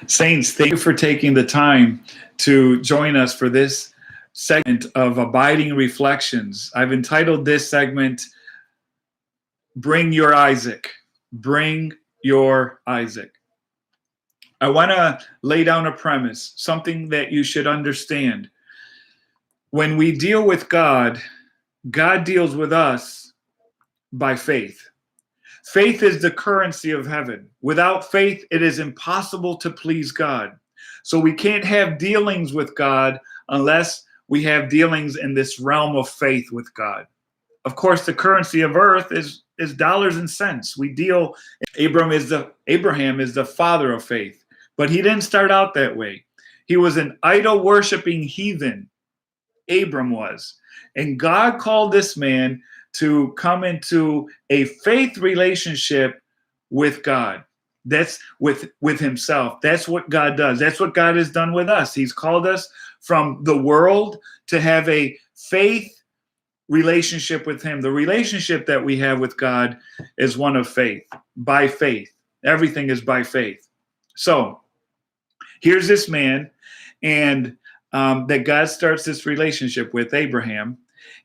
Saints, thank you for taking the time to join us for this segment of Abiding Reflections. I've entitled this segment, Bring Your Isaac. Bring Your Isaac. I want to lay down a premise, something that you should understand. When we deal with God, God deals with us by faith. Faith is the currency of heaven. Without faith, it is impossible to please God. So we can't have dealings with God unless we have dealings in this realm of faith with God. Of course, the currency of earth is dollars and cents. We deal. Abraham is the father of faith, but he didn't start out that way. He was an idol worshiping heathen. Abram was, and God called this man to come into a faith relationship with God. That's with himself. That's what God does. That's what God has done with us. He's called us from the world to have a faith relationship with him. The relationship that we have with God is one of faith, by faith. Everything is by faith. So here's this man, and that God starts this relationship with Abraham.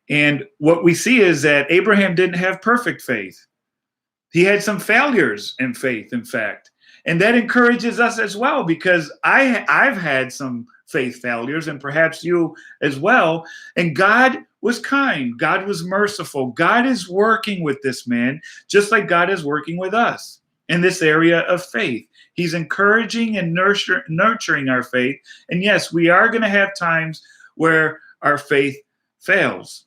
And what we see is that Abraham didn't have perfect faith. He had some failures in faith, in fact. And that encourages us as well, because I've had some faith failures, and perhaps you as well. And God was kind. God was merciful. God is working with this man, just like God is working with us in this area of faith. He's encouraging and nurturing our faith. And yes, we are going to have times where our faith fails.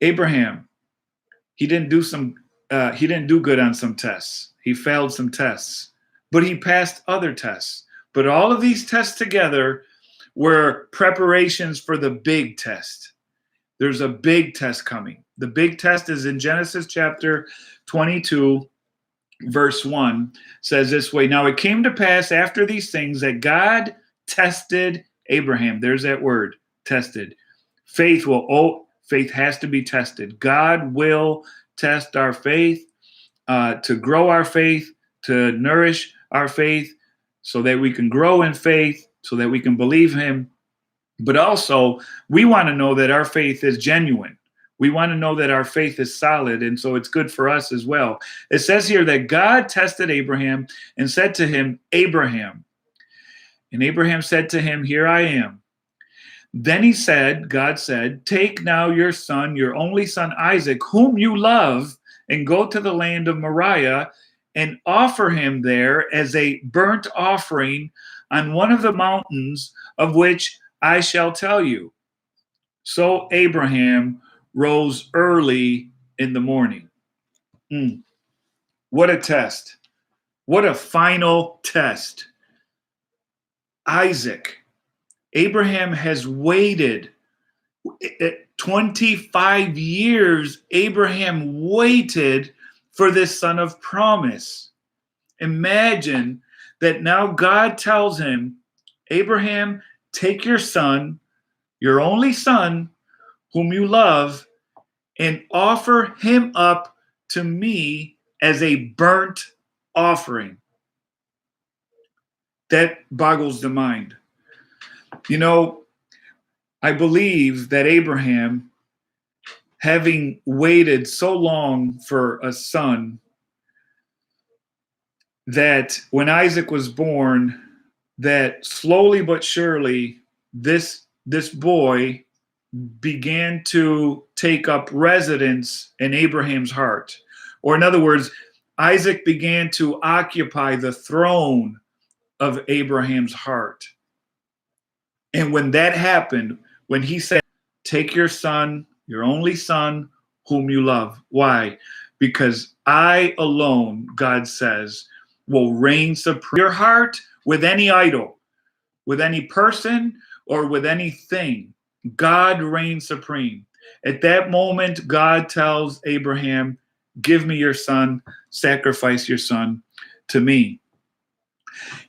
Abraham, he didn't do good on some tests. He failed some tests, but he passed other tests. But all of these tests together were preparations for the big test. There's a big test coming. The big test is in Genesis chapter 22, verse 1, says this way. Now it came to pass after these things that God tested Abraham. There's that word, tested. Faith has to be tested. God will test our faith, to grow our faith, to nourish our faith, so that we can grow in faith, so that we can believe him. But also, we want to know that our faith is genuine. We want to know that our faith is solid, and so it's good for us as well. It says here that God tested Abraham and said to him, Abraham. And Abraham said to him, Here I am. Then God said, Take now your son, your only son Isaac, whom you love, and go to the land of Moriah and offer him there as a burnt offering on one of the mountains of which I shall tell you. So Abraham rose early in the morning. What a test. What a final test. Isaac. Abraham has waited 25 years. Abraham waited for this son of promise. Imagine that now God tells him, Abraham, take your son, your only son, whom you love, and offer him up to me as a burnt offering. That boggles the mind. You know, I believe that Abraham, having waited so long for a son, that when Isaac was born, that slowly but surely this boy began to take up residence in Abraham's heart. Or in other words, Isaac began to occupy the throne of Abraham's heart. And when that happened, when he said, Take your son, your only son, whom you love. Why? Because I alone, God says, will reign supreme. Your heart with any idol, with any person, or with anything. God reigns supreme. At that moment, God tells Abraham, Give me your son, sacrifice your son to me.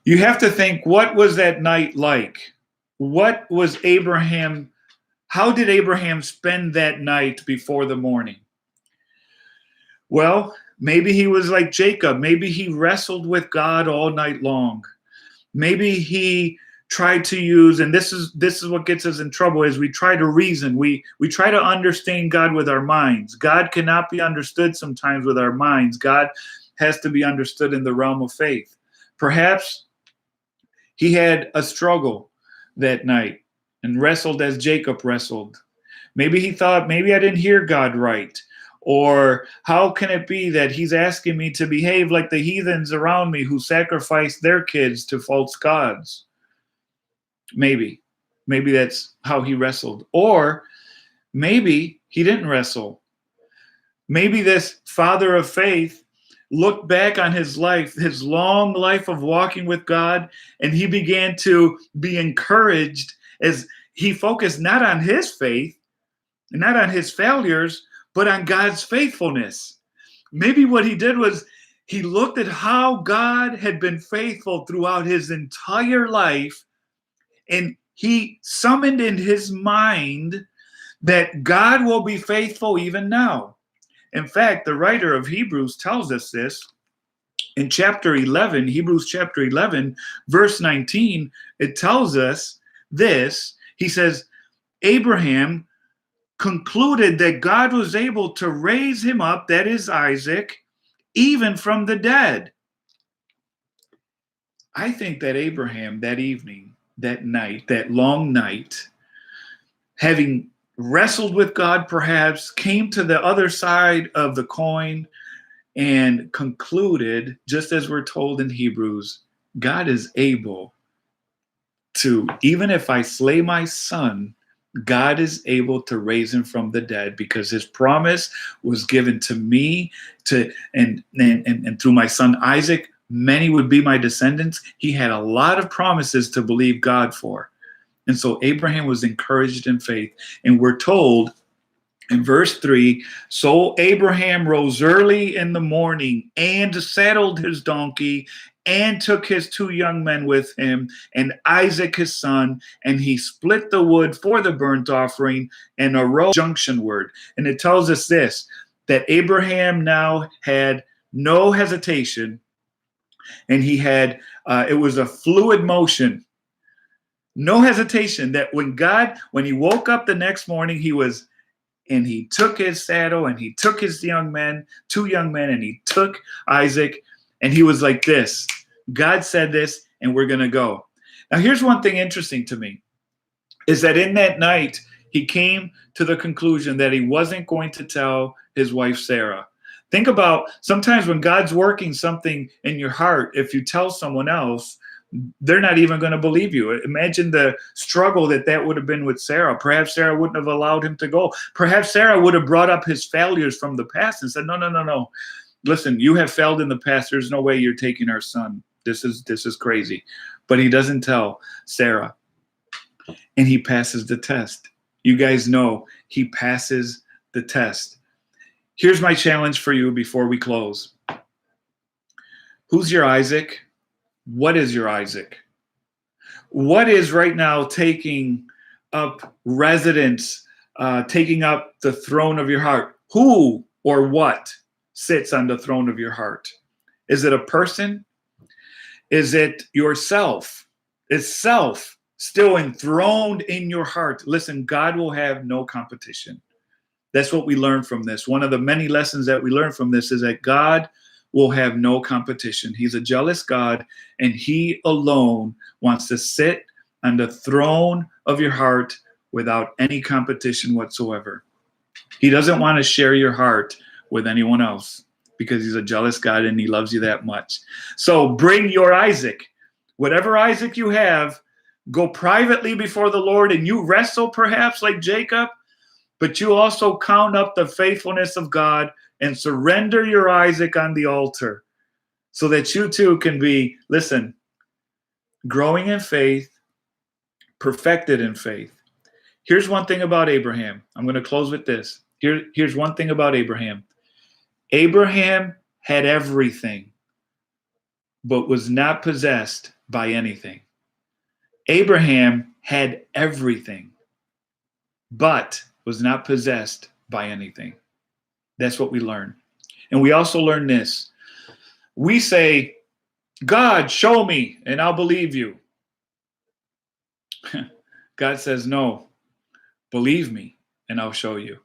You have to think, what was that night like? What was Abraham, how did Abraham spend that night before the morning? Well, maybe he was like Jacob. Maybe he wrestled with God all night long. Maybe he tried to use, and this is what gets us in trouble, is we try to reason. We try to understand God with our minds. God cannot be understood sometimes with our minds. God has to be understood in the realm of faith. Perhaps he had a struggle that night and wrestled as Jacob wrestled. Maybe he thought, maybe I didn't hear God right. Or how can it be that he's asking me to behave like the heathens around me who sacrifice their kids to false gods? Maybe that's how he wrestled. Or maybe he didn't wrestle. Maybe this father of faith looked back on his life, his long life of walking with God, and he began to be encouraged as he focused not on his faith, not on his failures, but on God's faithfulness. Maybe what he did was he looked at how God had been faithful throughout his entire life, and he summoned in his mind that God will be faithful even now. In fact, the writer of Hebrews tells us this in chapter 11, Hebrews chapter 11, verse 19. It tells us this. He says, Abraham concluded that God was able to raise him up, that is Isaac, even from the dead. I think that Abraham that evening, that night, that long night, having wrestled with God perhaps, came to the other side of the coin and concluded, just as we're told in Hebrews, God is able to, even if I slay my son, God is able to raise him from the dead, because his promise was given to me and through my son Isaac, many would be my descendants. He had a lot of promises to believe God for. And so Abraham was encouraged in faith. And we're told in verse 3, so Abraham rose early in the morning and saddled his donkey and took his 2 young men with him and Isaac his son, and he split the wood for the burnt offering and arose junction word. And it tells us this, that Abraham now had no hesitation, and he had, it was a fluid motion. No hesitation, that when he woke up the next morning, and he took his saddle and he took his 2 young men, and he took Isaac, and he was like this, God said this, and we're going to go. Now, here's one thing interesting to me, is that in that night, he came to the conclusion that he wasn't going to tell his wife, Sarah. Think about sometimes when God's working something in your heart, if you tell someone else, they're not even going to believe you. Imagine the struggle that would have been with Sarah. Perhaps Sarah wouldn't have allowed him to go. Perhaps Sarah would have brought up his failures from the past and said, no. Listen, you have failed in the past. There's no way you're taking our son. This is crazy. But he doesn't tell Sarah. And he passes the test. You guys know he passes the test. Here's my challenge for you before we close. Who's your Isaac? What is your Isaac? What is right now taking up residence, taking up the throne of your heart? Who or what sits on the throne of your heart? Is it a person? Is it yourself? Is self still enthroned in your heart? Listen, God will have no competition. That's what we learn from this. One of the many lessons that we learn from this is that God will have no competition. He's a jealous God, and he alone wants to sit on the throne of your heart without any competition whatsoever. He doesn't want to share your heart with anyone else because he's a jealous God and he loves you that much. So bring your Isaac. Whatever Isaac you have, go privately before the Lord, and you wrestle perhaps like Jacob, but you also count up the faithfulness of God and surrender your Isaac on the altar so that you too can be, listen, growing in faith, perfected in faith. Here's one thing about Abraham. I'm going to close with this. Here's one thing about Abraham. Abraham had everything, but was not possessed by anything. Abraham had everything, but was not possessed by anything. That's what we learn. And we also learn this. We say, God, show me and I'll believe you. God says, no, believe me and I'll show you.